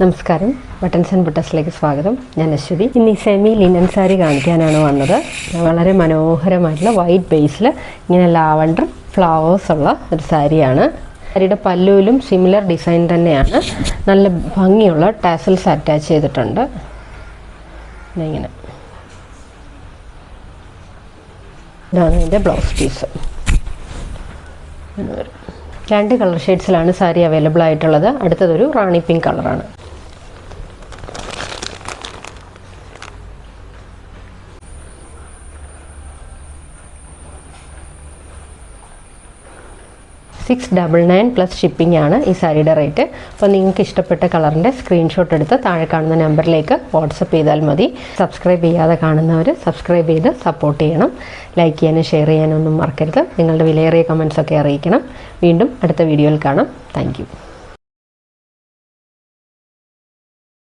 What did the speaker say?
നമസ്കാരം, buttons and ബട്ടൺസിലേക്ക് സ്വാഗതം. ഞാൻ അശ്വതി. ഇന്ന് ഈ സെമി ലിനൻ സാരി കാണിക്കാനാണ് വന്നത്. വളരെ മനോഹരമായിട്ടുള്ള വൈറ്റ് ബേസിൽ ഇങ്ങനെ ലാവണ്ടർ ഫ്ലവേഴ്സ് ഉള്ള ഒരു സാരിയാണ്. സാരിയുടെ പല്ലുവിലും സിമിലർ ഡിസൈൻ തന്നെയാണ്. നല്ല ഭംഗിയുള്ള ടാസൽസ് അറ്റാച്ച് ചെയ്തിട്ടുണ്ട്. ഇങ്ങനെ ഇതാണ് ഇതിൻ്റെ ബ്ലൗസ് പീസ്. രണ്ട് കളർ ഷെയ്ഡ്സിലാണ് സാരി അവൈലബിൾ ആയിട്ടുള്ളത്. അടുത്തതൊരു റാണി പിങ്ക് കളറാണ്. $699 പ്ലസ് ഷിപ്പിംഗ് ആണ് ഈ സാരിയുടെ റേറ്റ്. അപ്പോൾ നിങ്ങൾക്ക് ഇഷ്ടപ്പെട്ട കളറിൻ്റെ സ്ക്രീൻഷോട്ട് എടുത്ത് താഴെ കാണുന്ന നമ്പറിലേക്ക് വാട്സപ്പ് ചെയ്താൽ മതി. സബ്സ്ക്രൈബ് ചെയ്യാതെ കാണുന്നവർ സബ്സ്ക്രൈബ് ചെയ്ത് സപ്പോർട്ട് ചെയ്യണം. ലൈക്ക് ചെയ്യാനും ഷെയർ ചെയ്യാനും ഒന്നും മറക്കരുത്. നിങ്ങളുടെ വിലയേറിയ കമൻസൊക്കെ അറിയിക്കണം. വീണ്ടും അടുത്ത വീഡിയോയിൽ കാണാം. Thank you.